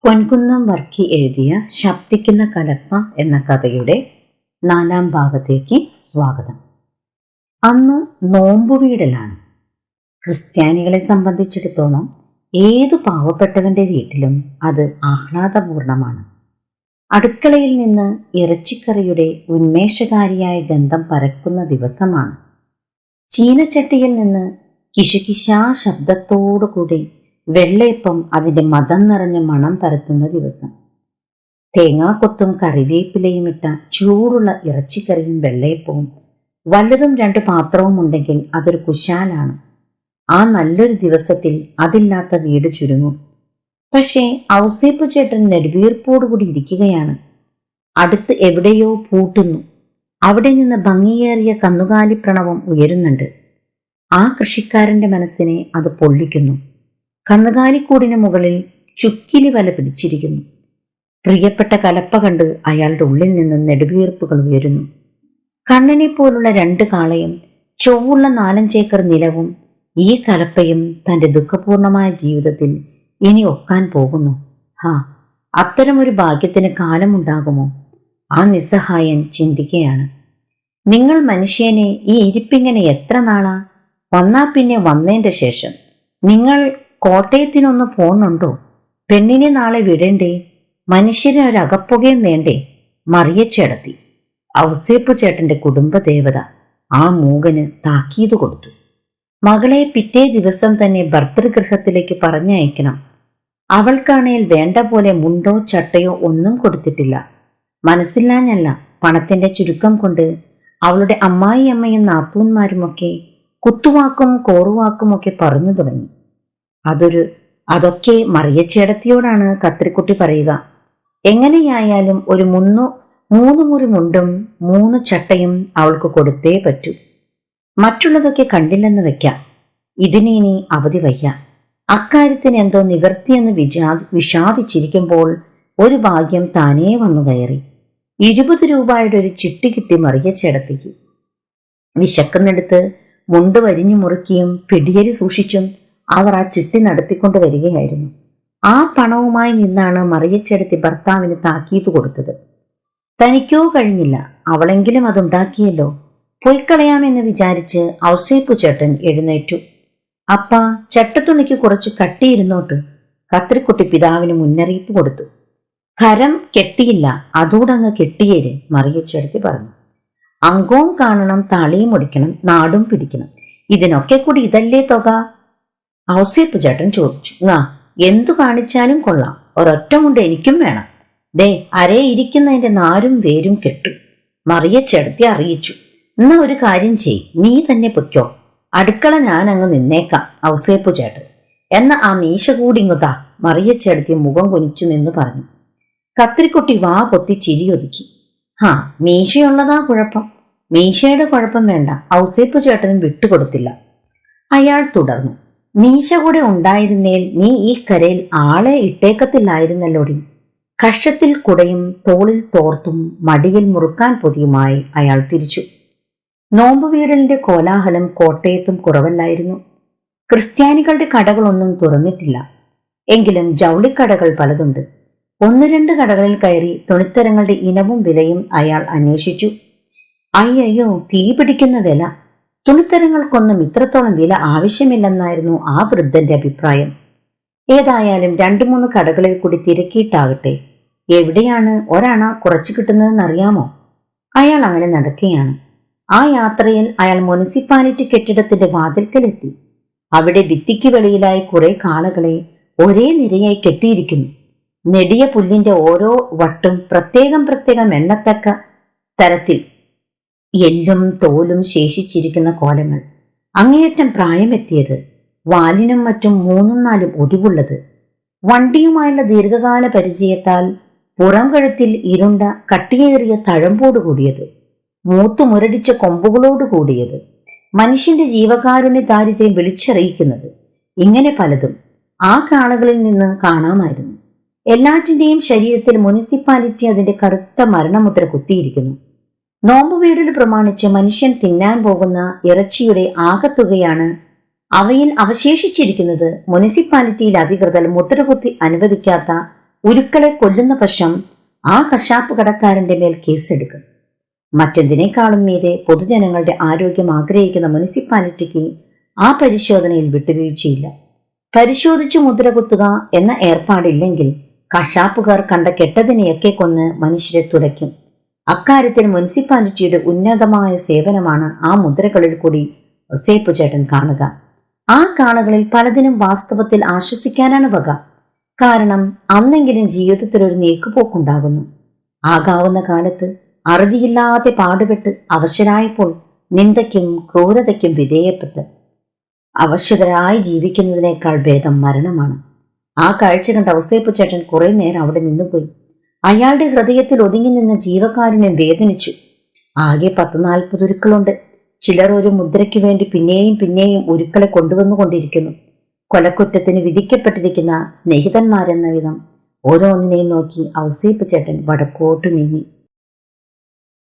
പൊൻകുന്നം വർക്കി എഴുതിയ ശബ്ദിക്കുന്ന കലപ്പ എന്ന കഥയുടെ 4-ാം ഭാഗത്തേക്ക് സ്വാഗതം. അന്ന് നോമ്പുവീടലാണ്. ക്രിസ്ത്യാനികളെ സംബന്ധിച്ചിടത്തോളം ഏതു പാവപ്പെട്ടവന്റെ വീട്ടിലും അത് ആഹ്ലാദപൂർണമാണ്. അടുക്കളയിൽ നിന്ന് ഇറച്ചിക്കറിയുടെ ഉന്മേഷകാരിയായ ഗന്ധം പരക്കുന്ന ദിവസമാണ്. ചീനച്ചട്ടിയിൽ നിന്ന് കിശുകിശാ ശബ്ദത്തോടുകൂടി വെള്ളയപ്പം അതിന്റെ മദം നിറഞ്ഞ മണം പരത്തുന്ന ദിവസം. തേങ്ങാക്കൊത്തും കറിവേപ്പിലയും ഇട്ട ചൂടുള്ള ഇറച്ചിക്കറിയും വെള്ളയപ്പവും വല്ലതും 2 പാത്രവും ഉണ്ടെങ്കിൽ അതൊരു കുശാലാണ്. ആ നല്ലൊരു ദിവസത്തിൽ അതില്ലാത്ത വീട് ചുരുങ്ങും. പക്ഷേ ഔസേപ്പ് ചേട്ടൻ നെടുവീർപ്പോടുകൂടി ഇരിക്കുകയാണ്. അടുത്ത് എവിടെയോ പൂട്ടുന്നു. അവിടെ നിന്ന് ഭംഗിയേറിയ കന്നുകാലി പ്രണവം ഉയരുന്നുണ്ട്. ആ കൃഷിക്കാരന്റെ മനസ്സിനെ അത് പൊള്ളിക്കുന്നു. കന്നുകാലിക്കൂടിന് മുകളിൽ ചുക്കിലി വല പിടിച്ചിരിക്കുന്നു. പ്രിയപ്പെട്ട കലപ്പ കണ്ട് അയാളുടെ ഉള്ളിൽ നിന്നും നെടുവീർപ്പുകൾ ഉയരുന്നു. കണ്ണനെ പോലുള്ള 2 കാളയും ചൊവ്വുള്ള 4-5 ഏക്കർ നിലവും ഈ കലപ്പയും തന്റെ ദുഃഖപൂർണമായ ജീവിതത്തിൽ ഇനി ഒക്കാൻ പോകുന്നു. അത്തരമൊരു ഭാഗ്യത്തിന് കാലമുണ്ടാകുമോ? ആ നിസ്സഹായൻ ചിന്തിക്കുകയാണ്. നിങ്ങൾ മനുഷ്യനെ ഈ ഇരിപ്പിങ്ങനെ എത്ര നാളാ? വന്നാ പിന്നെ വന്നതിന്റെ ശേഷം. നിങ്ങൾ കോട്ടയത്തിനൊന്ന് പോണുണ്ടോ? പെണ്ണിനെ നാളെ വിടണ്ടേ? മനുഷ്യന് ഒരു അകപ്പുകയും വേണ്ടേ? മറിയച്ചേടത്തി, ഔസേപ്പ് ചേട്ടന്റെ കുടുംബദേവത, ആ മൂകന് താക്കീത് കൊടുത്തു. മകളെ പിറ്റേ ദിവസം തന്നെ ഭർതൃഗൃഹത്തിലേക്ക് പറഞ്ഞയക്കണം. അവൾക്കാണേൽ വേണ്ട പോലെ മുണ്ടോ ചട്ടയോ ഒന്നും കൊടുത്തിട്ടില്ല. മനസ്സില്ലാഞ്ഞല്ല, പണത്തിന്റെ ചുരുക്കം കൊണ്ട് അവളുടെ അമ്മായിയമ്മയും നാത്തൂന്മാരുമൊക്കെ കുത്തുവാക്കും കോറുവാക്കും ഒക്കെ പറഞ്ഞു തുടങ്ങി. അതൊക്കെ മറിയച്ചേടത്തിയോടാണ് കത്രിക്കുട്ടി പറയുക. എങ്ങനെയായാലും ഒരു 3 മുറി മുണ്ടും 3 ചട്ടയും അവൾക്ക് കൊടുത്തേ പറ്റൂ. മറ്റുള്ളതൊക്കെ കണ്ടില്ലെന്ന് വെക്കാം. ഇതിനി അവധി വയ്യ. അക്കാര്യത്തിന് എന്തോ നിവർത്തിയെന്ന് വിഷാദിച്ചിരിക്കുമ്പോൾ ഒരു ഭാഗ്യം താനേ വന്നു കയറി. 20 രൂപയുടെ ഒരു ചിട്ടി കിട്ടി മറിയച്ചേടത്തിക്ക്. വിശക്കുന്നെടുത്ത് മുണ്ട് വരിഞ്ഞു മുറുക്കിയും പിടിയരി സൂക്ഷിച്ചും അവർ ആ ചിട്ടി നടത്തിക്കൊണ്ട് വരികയായിരുന്നു. ആ പണവുമായി നിന്നാണ് മറിയച്ചേടത്തി ഭർത്താവിന് താക്കീത് കൊടുത്തത്. തനിക്കോ കഴിഞ്ഞില്ല, അവളെങ്കിലും അതുണ്ടാക്കിയല്ലോ. പൊയ്ക്കളയാമെന്ന് വിചാരിച്ച് ഔസേപ്പു ചേട്ടൻ എഴുന്നേറ്റു. അപ്പാ, ചട്ടത്തുണിക്ക് കുറച്ച് കട്ടിയിരുന്നോട്ട്, കത്രിക്കുട്ടി പിതാവിന് മുന്നറിയിപ്പ് കൊടുത്തു. കരം കെട്ടിയില്ല, അതൂടങ്ങ് കെട്ടിയേര്, മറിയച്ചേടത്തി പറഞ്ഞു. അങ്കവും കാണണം, താളിയും ഒടിക്കണം, നാടും പിടിക്കണം. ഇതിനൊക്കെ കൂടി ഇതല്ലേ തുക? ഔസേപ്പ് ചേട്ടൻ ചോദിച്ചു. എന്തു കാണിച്ചാലും കൊള്ളാം, ഒരൊറ്റ മുണ്ട് എനിക്കും വേണം. ദേ, അരേ ഇരിക്കുന്നതിന്റെ നാരും വേരും കെട്ടു, മറിയച്ചേടത്തി അറിയിച്ചു. എന്നാ ഒരു കാര്യം ചെയ്, നീ തന്നെ പൊയ്ക്കോ. അടുക്കള ഞാൻ അങ്ങ് നിന്നേക്കാം, ഔസേപ്പു ചേട്ടൻ. എന്നാ ആ മീശ കൂടി ഇങ്ങുതാ, മറിയച്ചേടത്തി മുഖം കുനിച്ചു നിന്ന് പറഞ്ഞു. കത്രിക്കുട്ടി വാ പൊത്തി ചിരിയൊതുക്കി. മീശയുള്ളതാ കുഴപ്പം. മീശയുടെ കുഴപ്പം വേണ്ട, ഔസേപ്പു ചേട്ടനും വിട്ടുകൊടുത്തില്ല. അയാൾ തുടർന്നു. മീശ കൂടെ ഉണ്ടായിരുന്നേൽ നീ ഈ കരയിൽ ആളെ ഇട്ടേക്കത്തില്ലായിരുന്നല്ലോടി. കഷ്ടത്തിൽ കുടയും തോളിൽ തോർത്തും മടിയിൽ മുറുക്കാൻ പൊതിയുമായി അയാൾ തിരിച്ചു. നോമ്പുവീടലിന്റെ കോലാഹലം കോട്ടയത്തും കുറവല്ലായിരുന്നു. ക്രിസ്ത്യാനികളുടെ കടകളൊന്നും തുറന്നിട്ടില്ല. എങ്കിലും ജൗളിക്കടകൾ പലതുണ്ട്. 1-2 കടകളിൽ കയറി തുണിത്തരങ്ങളുടെ ഇനവും വിലയും അയാൾ അന്വേഷിച്ചു. അയ്യോ, തീ പിടിക്കുന്ന വില! തുണിത്തരങ്ങൾക്കൊന്നും ഇത്രത്തോളം വില ആവശ്യമില്ലെന്നായിരുന്നു ആ വൃദ്ധന്റെ അഭിപ്രായം. ഏതായാലും 2-3 കടകളിൽ കൂടി തിരക്കിയിട്ടാകട്ടെ, എവിടെയാണ് ഒരണ കുറച്ചു കിട്ടുന്നതെന്നറിയാമോ? അയാൾ അങ്ങനെ നടക്കുകയാണ്. ആ യാത്രയിൽ അയാൾ മുനിസിപ്പാലിറ്റി കെട്ടിടത്തിന്റെ വാതിൽക്കലെത്തി. അവിടെ ഭിത്തിക്ക് വെളിയിലായി കുറെ കാളകളെ ഒരേ നിരയായി കെട്ടിയിരിക്കുന്നു. നെടിയ പുല്ലിന്റെ ഓരോ വട്ടും പ്രത്യേകം എണ്ണത്തക്ക തരത്തിൽ എല്ലും തോലും ശേഷിച്ചിരിക്കുന്ന കോലങ്ങൾ. അങ്ങേയറ്റം പ്രായമെത്തിയത്, വാലിനും മറ്റും 3-4 ഒടിവുള്ളത്. വണ്ടിയുമായുള്ള ദീർഘകാല പരിചയത്താൽ പുറം കഴുത്തിൽ ഇരുണ്ട കട്ടിയേറിയ തഴമ്പോട് കൂടിയത്, മൂത്തു മുരടിച്ച കൊമ്പുകളോട് കൂടിയത്, മനുഷ്യന്റെ ജീവകാരുണ്യ ദാരിദ്ര്യം വിളിച്ചറിയിക്കുന്നത്, ഇങ്ങനെ പലതും ആ കാളകളിൽ നിന്ന് കാണാമായിരുന്നു. എല്ലാറ്റിന്റെയും ശരീരത്തിൽ മുനിസിപ്പാലിറ്റി അതിന്റെ കറുത്ത മരണമുദ്ര കുത്തിയിരിക്കുന്നു. നോമ്പുവീടൽ പ്രമാണിച്ച് മനുഷ്യൻ തിന്നാൻ പോകുന്ന ഇറച്ചിയുടെ ആകത്തുകയാണ് അവയിൽ അവശേഷിച്ചിരിക്കുന്നത്. മുനിസിപ്പാലിറ്റിയിൽ അധികൃതർ മുദ്രകുത്തി അനുവദിക്കാത്ത ഉരുക്കളെ കൊല്ലുന്ന പക്ഷം ആ കശാപ്പ് കടക്കാരന്റെ മേൽ കേസെടുക്കും. മറ്റെന്തിനേക്കാളും മീതെ പൊതുജനങ്ങളുടെ ആരോഗ്യം ആഗ്രഹിക്കുന്ന മുനിസിപ്പാലിറ്റിക്ക് ആ പരിശോധനയിൽ വിട്ടുവീഴ്ചയില്ല. പരിശോധിച്ചു മുദ്ര കുത്തുക എന്ന ഏർപ്പാടില്ലെങ്കിൽ കശാപ്പുകാർ കണ്ട കെട്ടതിനെയൊക്കെ കൊന്ന് മനുഷ്യരെ തുലയ്ക്കും. അക്കാര്യത്തിൽ മുനിസിപ്പാലിറ്റിയുടെ ഉന്നതമായ സേവനമാണ് ആ മുദ്രകളിൽ കൂടി ഔസേപ്പ് ചേട്ടൻ കാണുക. ആ കാണുകളിൽ പലതിനും വാസ്തവത്തിൽ ആശ്വസിക്കാനാണ് വക. കാരണം അന്നെങ്കിലും ജീവിതത്തിൽ ഒരു നീക്കുപോക്കുണ്ടാകുന്നു. ആകാവുന്ന കാലത്ത് അറുതിയില്ലാതെ പാടുപെട്ട് അവശരായപ്പോൾ നിന്ദയ്ക്കും ക്രൂരതയ്ക്കും വിധേയപ്പെട്ട് അവശതരായി ജീവിക്കുന്നതിനേക്കാൾ ഭേദം മരണമാണ്. ആ കാഴ്ച കണ്ട ഔസേപ്പ് ചേട്ടൻ കുറെ നേരം അവിടെ നിന്നുപോയി. അയാളുടെ ഹൃദയത്തിൽ ഒതുങ്ങി നിന്ന ജീവകാരുണ്യം വേദനിച്ചു. ആകെ 10-40 ഉരുക്കളുണ്ട്. ചിലർ ഒരു മുദ്രയ്ക്ക് വേണ്ടി പിന്നെയും പിന്നെയും ഉരുക്കളെ കൊണ്ടുവന്നുകൊണ്ടിരിക്കുന്നു. കൊലക്കുറ്റത്തിന് വിധിക്കപ്പെട്ടിരിക്കുന്ന സ്നേഹിതന്മാരെന്ന വിധം ഓരോന്നിനെയും നോക്കി ഔസേപ്പ് ചേട്ടൻ വടക്കോട്ടു നീങ്ങി.